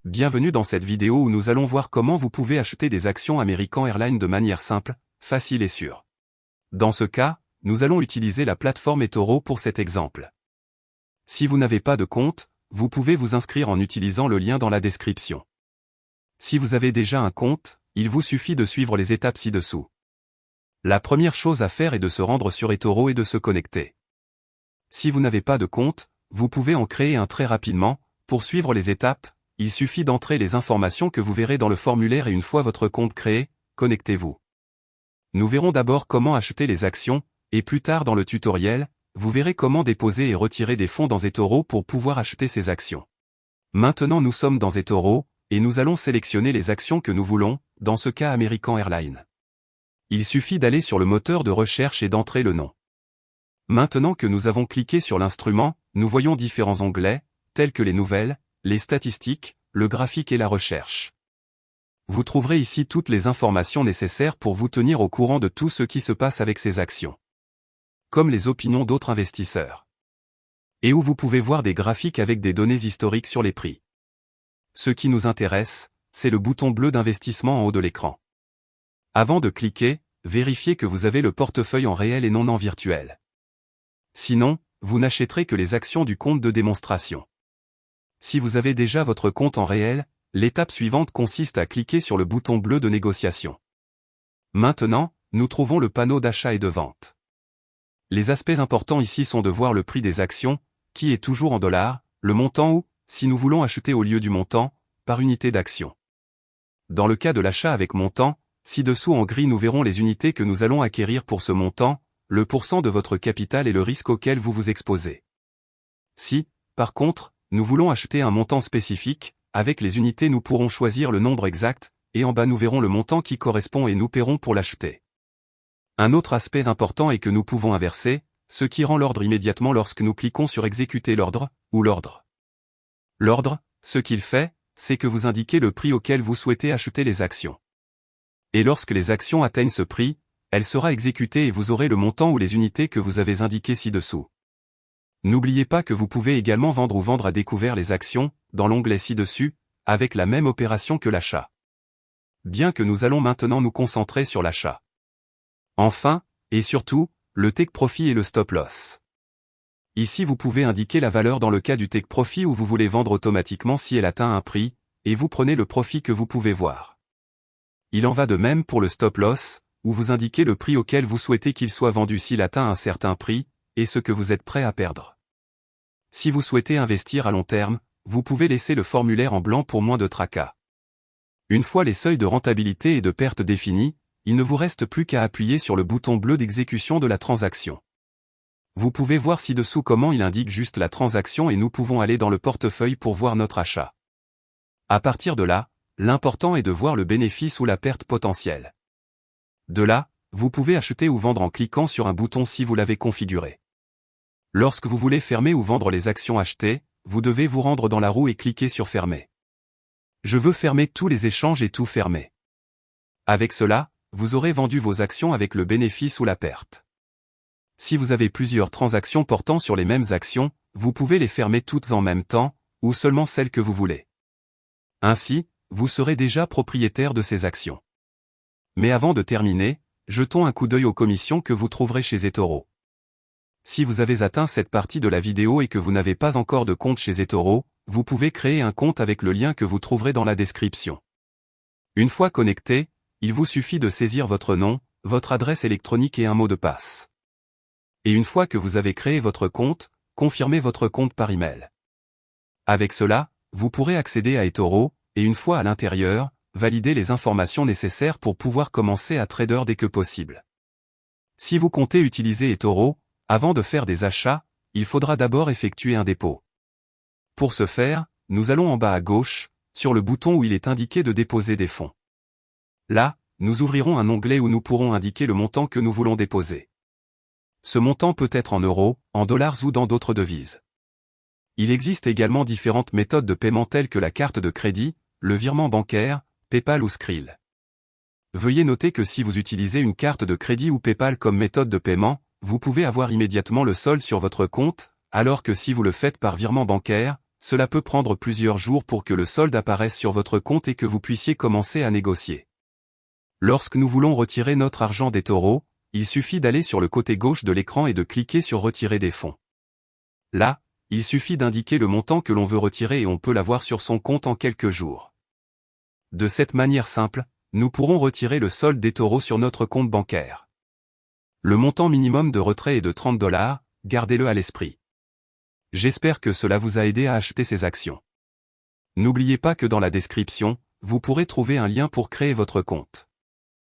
Bienvenue dans cette vidéo où nous allons voir comment vous pouvez acheter des actions American Airlines de manière simple, facile et sûre. Dans ce cas, nous allons utiliser la plateforme eToro pour cet exemple. Si vous n'avez pas de compte, vous pouvez vous inscrire en utilisant le lien dans la description. Si vous avez déjà un compte, il vous suffit de suivre les étapes ci-dessous. La première chose à faire est de se rendre sur eToro et de se connecter. Si vous n'avez pas de compte, vous pouvez en créer un très rapidement. Pour suivre les étapes, il suffit d'entrer les informations que vous verrez dans le formulaire et une fois votre compte créé, connectez-vous. Nous verrons d'abord comment acheter les actions, et plus tard dans le tutoriel, vous verrez comment déposer et retirer des fonds dans eToro pour pouvoir acheter ces actions. Maintenant nous sommes dans eToro, et nous allons sélectionner les actions que nous voulons, dans ce cas American Airlines. Il suffit d'aller sur le moteur de recherche et d'entrer le nom. Maintenant que nous avons cliqué sur l'instrument, nous voyons différents onglets, tels que les nouvelles, les statistiques, le graphique et la recherche. Vous trouverez ici toutes les informations nécessaires pour vous tenir au courant de tout ce qui se passe avec ces actions. Comme les opinions d'autres investisseurs. Et où vous pouvez voir des graphiques avec des données historiques sur les prix. Ce qui nous intéresse, c'est le bouton bleu d'investissement en haut de l'écran. Avant de cliquer, vérifiez que vous avez le portefeuille en réel et non en virtuel. Sinon, vous n'achèterez que les actions du compte de démonstration. Si vous avez déjà votre compte en réel, l'étape suivante consiste à cliquer sur le bouton bleu de négociation. Maintenant, nous trouvons le panneau d'achat et de vente. Les aspects importants ici sont de voir le prix des actions, qui est toujours en dollars, le montant ou, si nous voulons acheter au lieu du montant, par unité d'action. Dans le cas de l'achat avec montant, ci-dessous en gris nous verrons les unités que nous allons acquérir pour ce montant, le pourcent de votre capital et le risque auquel vous vous exposez. Si, par contre, nous voulons acheter un montant spécifique, avec les unités nous pourrons choisir le nombre exact, et en bas nous verrons le montant qui correspond et nous paierons pour l'acheter. Un autre aspect important est que nous pouvons inverser, ce qui rend l'ordre immédiatement lorsque nous cliquons sur exécuter l'ordre, ou l'ordre. L'ordre, ce qu'il fait, c'est que vous indiquez le prix auquel vous souhaitez acheter les actions. Et lorsque les actions atteignent ce prix, elle sera exécutée et vous aurez le montant ou les unités que vous avez indiquées ci-dessous. N'oubliez pas que vous pouvez également vendre ou vendre à découvert les actions, dans l'onglet ci-dessus, avec la même opération que l'achat. Bien que nous allons maintenant nous concentrer sur l'achat. Enfin, et surtout, le take profit et le stop loss. Ici vous pouvez indiquer la valeur dans le cas du take profit où vous voulez vendre automatiquement si elle atteint un prix, et vous prenez le profit que vous pouvez voir. Il en va de même pour le stop loss, où vous indiquez le prix auquel vous souhaitez qu'il soit vendu s'il atteint un certain prix, et ce que vous êtes prêt à perdre. Si vous souhaitez investir à long terme, vous pouvez laisser le formulaire en blanc pour moins de tracas. Une fois les seuils de rentabilité et de perte définis, il ne vous reste plus qu'à appuyer sur le bouton bleu d'exécution de la transaction. Vous pouvez voir ci-dessous comment il indique juste la transaction et nous pouvons aller dans le portefeuille pour voir notre achat. À partir de là, l'important est de voir le bénéfice ou la perte potentielle. De là, vous pouvez acheter ou vendre en cliquant sur un bouton si vous l'avez configuré. Lorsque vous voulez fermer ou vendre les actions achetées, vous devez vous rendre dans la roue et cliquer sur Fermer. Je veux fermer tous les échanges et tout fermer. Avec cela, vous aurez vendu vos actions avec le bénéfice ou la perte. Si vous avez plusieurs transactions portant sur les mêmes actions, vous pouvez les fermer toutes en même temps, ou seulement celles que vous voulez. Ainsi, vous serez déjà propriétaire de ces actions. Mais avant de terminer, jetons un coup d'œil aux commissions que vous trouverez chez eToro. Si vous avez atteint cette partie de la vidéo et que vous n'avez pas encore de compte chez eToro, vous pouvez créer un compte avec le lien que vous trouverez dans la description. Une fois connecté, il vous suffit de saisir votre nom, votre adresse électronique et un mot de passe. Et une fois que vous avez créé votre compte, confirmez votre compte par email. Avec cela, vous pourrez accéder à eToro, et une fois à l'intérieur, valider les informations nécessaires pour pouvoir commencer à trader dès que possible. Si vous comptez utiliser eToro, avant de faire des achats, il faudra d'abord effectuer un dépôt. Pour ce faire, nous allons en bas à gauche, sur le bouton où il est indiqué de déposer des fonds. Là, nous ouvrirons un onglet où nous pourrons indiquer le montant que nous voulons déposer. Ce montant peut être en euros, en dollars ou dans d'autres devises. Il existe également différentes méthodes de paiement telles que la carte de crédit, le virement bancaire, PayPal ou Skrill. Veuillez noter que si vous utilisez une carte de crédit ou PayPal comme méthode de paiement, vous pouvez avoir immédiatement le solde sur votre compte, alors que si vous le faites par virement bancaire, cela peut prendre plusieurs jours pour que le solde apparaisse sur votre compte et que vous puissiez commencer à négocier. Lorsque nous voulons retirer notre argent d'eToro, il suffit d'aller sur le côté gauche de l'écran et de cliquer sur Retirer des fonds. Là, il suffit d'indiquer le montant que l'on veut retirer et on peut l'avoir sur son compte en quelques jours. De cette manière simple, nous pourrons retirer le solde d'eToro sur notre compte bancaire. Le montant minimum de retrait est de 30 $, gardez-le à l'esprit. J'espère que cela vous a aidé à acheter ces actions. N'oubliez pas que dans la description, vous pourrez trouver un lien pour créer votre compte.